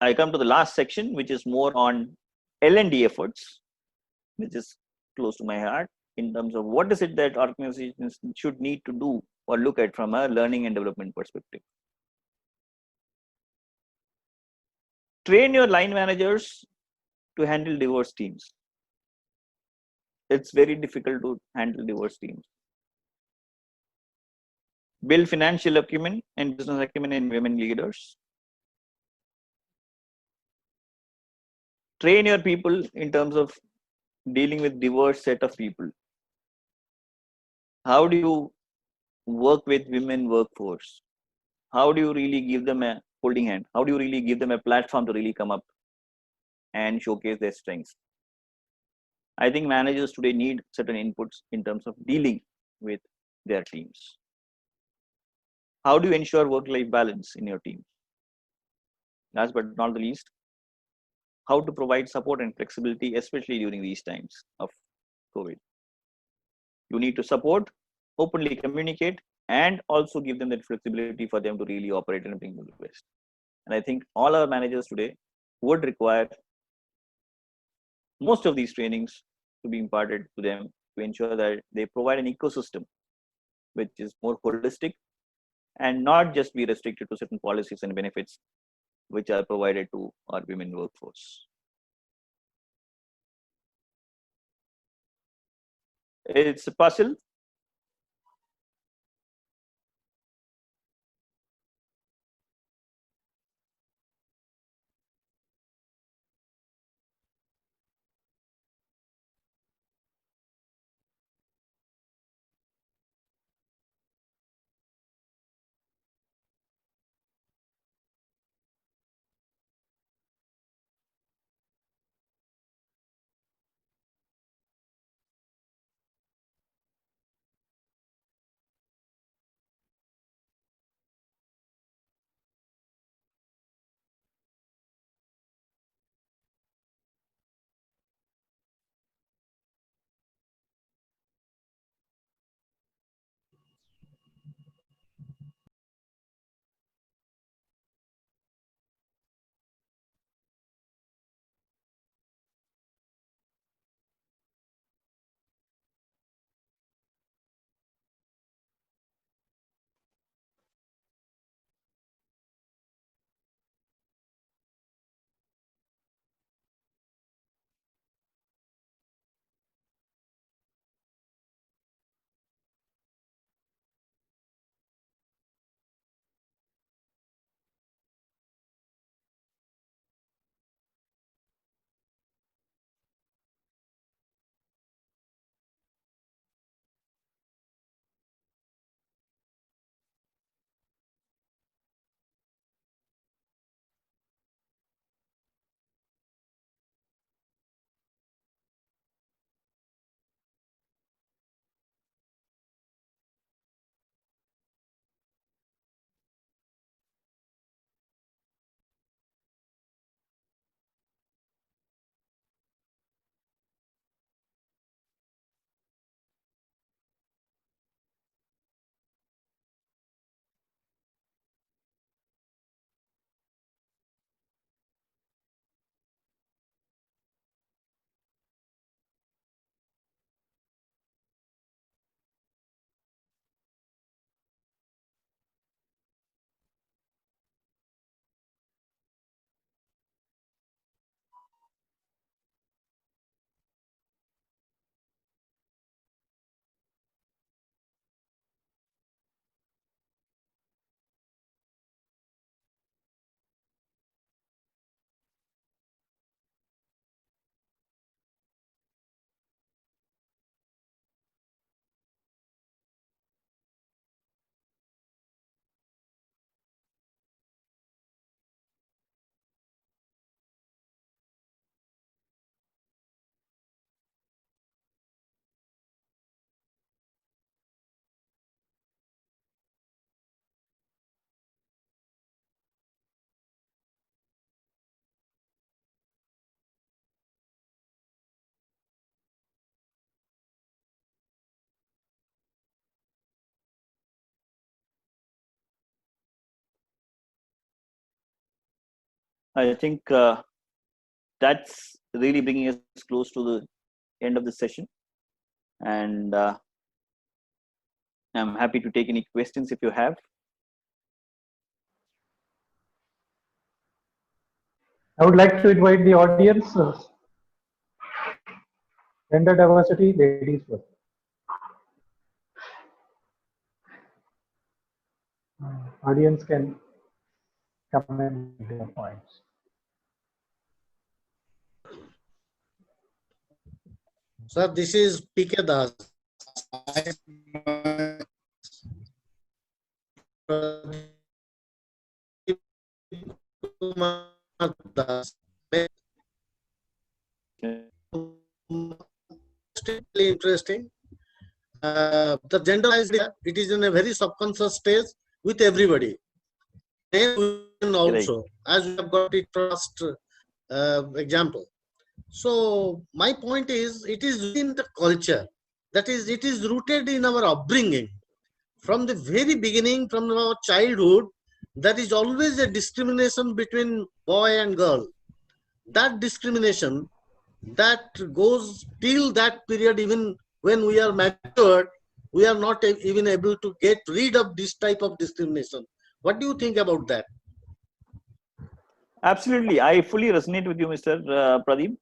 I come to the last section, which is more on L&D efforts, which is close to my heart in terms of what is it that organizations should need to do or look at from a learning and development perspective. Train your line managers to handle diverse teams. It's very difficult to handle diverse teams. Build financial acumen and business acumen in women leaders. Train your people in terms of dealing with diverse set of people. How do you work with women workforce? How do you really give them a holding hand? How do you really give them a platform to really come up and showcase their strengths? I think managers today need certain inputs in terms of dealing with their teams. How do you ensure work-life balance in your team? Last but not the least, how to provide support and flexibility, especially during these times of COVID. You need to support, openly communicate, and also give them that flexibility for them to really operate and bring the best. And I think all our managers today would require most of these trainings to be imparted to them to ensure that they provide an ecosystem which is more holistic and not just be restricted to certain policies and benefits which are provided to our women workforce. It's a puzzle. I think that's really bringing us close to the end of the session. And I'm happy to take any questions if you have. I would like to invite the audience. Gender diversity, ladies first. Audience can comment their points. Sir, this is PK Das. Extremely interesting. The gender idea, it is in a very subconscious stage with everybody. And also, as we have got it first example. So my point is, it is within the culture. That is, it is rooted in our upbringing. From the very beginning, from our childhood, there is always a discrimination between boy and girl. That discrimination, that goes till that period, even when we are matured, we are not even able to get rid of this type of discrimination. What do you think about that? Absolutely, I fully resonate with you, Mr. Pradeep.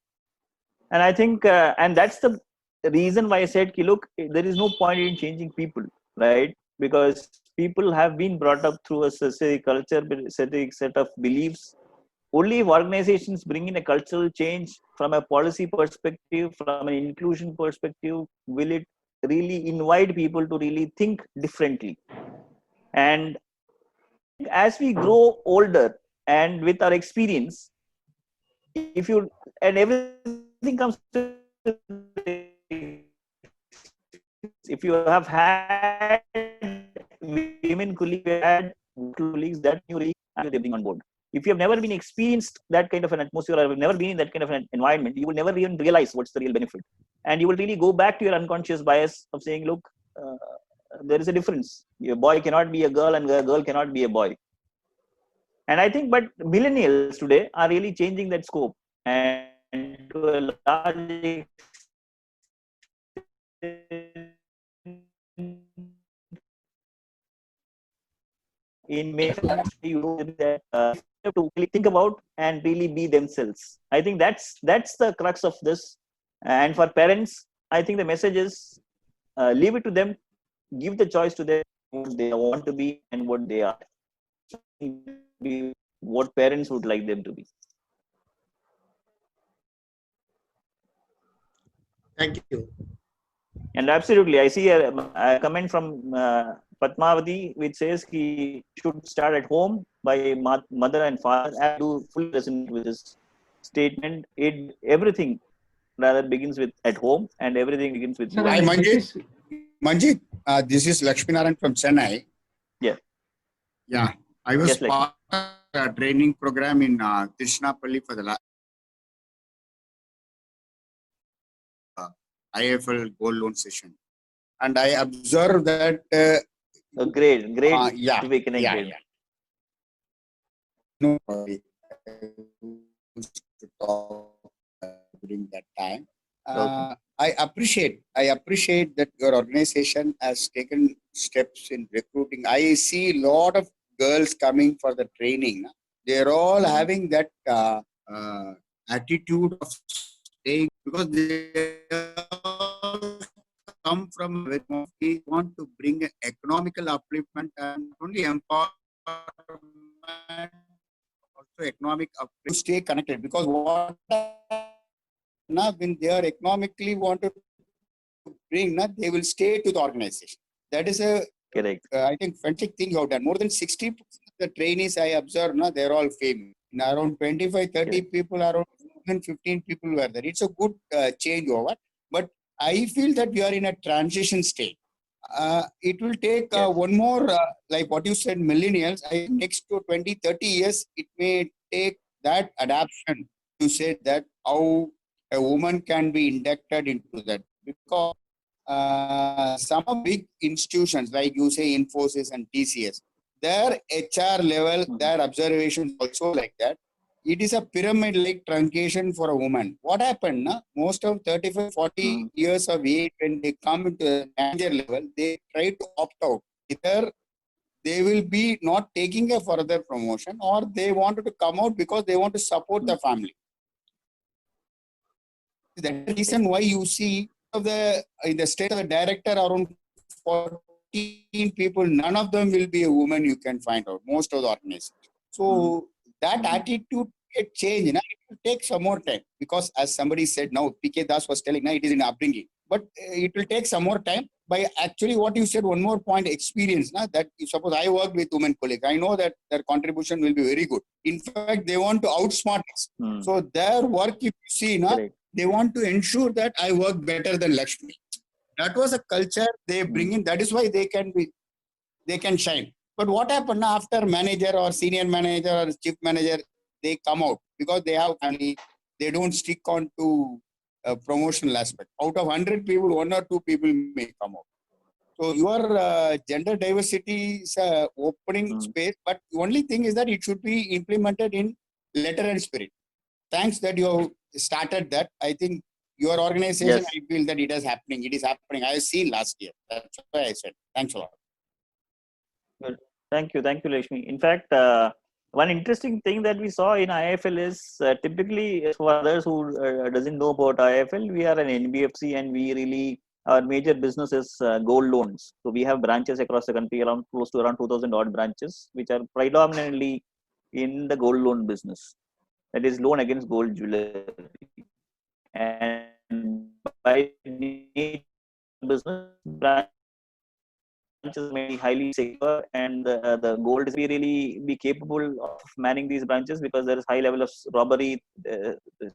And I think, and that's the reason why I said, look, there is no point in changing people, right? Because people have been brought up through a specific culture, specific set of beliefs. Only if organizations bring in a cultural change from a policy perspective, from an inclusion perspective, will it really invite people to really think differently. And as we grow older and with our experience, if you, and everything comes to, if you have had women colleagues that you really have everything on board. If you have never been experienced that kind of an atmosphere, or have never been in that kind of an environment, you will never even realize what's the real benefit. And you will really go back to your unconscious bias of saying, look, there is a difference. A boy cannot be a girl and a girl cannot be a boy. And I think, but millennials today are really changing that scope. And to a large in May, you know that have to really think about and really be themselves. I think that's the crux of this. And for parents, I think the message is leave it to them, give the choice to them what they want to be and what they are. Be what parents would like them to be. Thank you. And absolutely, I see a comment from Padmavati which says he should start at home by mother and father. I do fully resonate with this statement. Everything rather begins with at home, and everything begins with. Hi, Manjit. Manjit, this is Lakshminaran from Chennai. Yeah. Yeah, I was part of a training program in Tishnapalli for the last IFL gold loan session, and I observed that. Great yeah, to be connected. Yeah. No, to talk during that time. I appreciate that your organization has taken steps in recruiting. I see a lot of girls coming for the training. They're all having that attitude of staying because they come from we want to bring an economical upliftment and only empowerment, also economic upliftment to stay connected, because what now when they are economically wanted to bring, they will stay to the organization. That is a correct. I think fantastic thing you have done. More than 60% of the trainees I observed, they're all female. In around 25, 30 people, around 15 people were there. It's a good change over. But I feel that we are in a transition state. It will take one more, like what you said, millennials. I think next to 20, 30 years, it may take that adaptation to say that how a woman can be inducted into that. Because some big institutions, like you say, Infosys and TCS, their HR level, their observations also like that. it is a pyramid like truncation for a woman. What happened? Na? Most of 35, 40 years of age, when they come into the manager level, they try to opt out. Either they will be not taking a further promotion, or they wanted to come out because they want to support the family. That's the reason why you see in the state of the director around 14 people, none of them will be a woman. You can find out most of the organizations. So that attitude get changed. It will take some more time, because as somebody said now, PK Das was telling, it is in upbringing, but it will take some more time. By actually what you said, one more point, experience. That suppose I work with women colleagues, I know that their contribution will be very good. In fact, they want to outsmart us. So their work, if you see, they want to ensure that I work better than Lakshmi. That was a culture they bring in. That is why they can shine. But what happened after manager or senior manager or chief manager, they come out because they have family. They don't stick on to a promotional aspect. Out of 100 people, 1 or 2 people may come out. So your gender diversity is opening space, but the only thing is that it should be implemented in letter and spirit. Thanks that you have started that. I think your organization, I feel that it is happening. It is happening. I have seen last year. That's why I said. Thanks a lot. Good. Thank you, Lakshmi. In fact, one interesting thing that we saw in IIFL is typically, for others who doesn't know about IIFL, we are an NBFC, and our major business is gold loans. So we have branches across the country, close to around 2,000 odd branches, which are predominantly in the gold loan business. That is loan against gold jewelry. And by nature business, branches may be highly secure, and the gold is really be capable of manning these branches, because there is high level of robbery,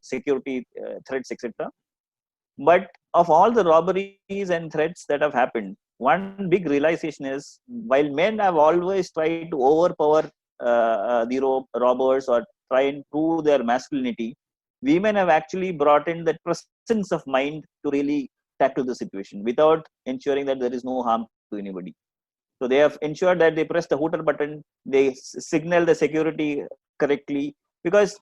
security threats, etc. But of all the robberies and threats that have happened, one big realization is, while men have always tried to overpower the robbers or try and prove their masculinity, women have actually brought in that presence of mind to really tackle the situation without ensuring that there is no harm to anybody. So they have ensured that they press the hooter button, they signal the security correctly, because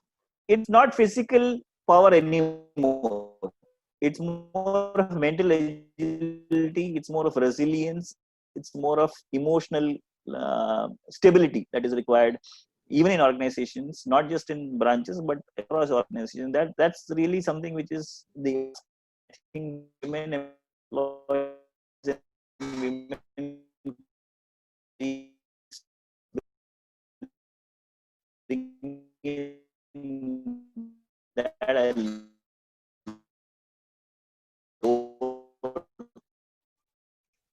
it's not physical power anymore. It's more of mental agility, it's more of resilience, it's more of emotional stability that is required, even in organizations, not just in branches, but across organizations. That's really something which is the women employees and women that a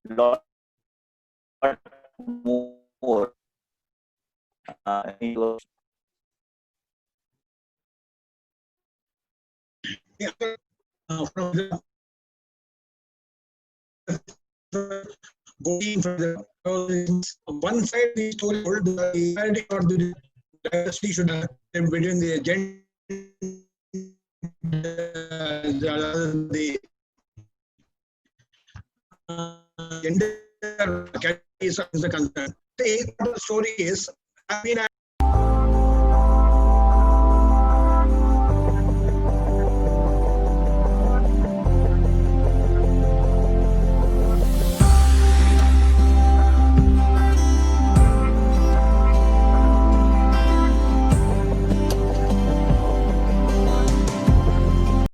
lot more into from the going from the one side the story told the equality or the diversity should happen between the gender gender categories is the concern. The story is, I mean,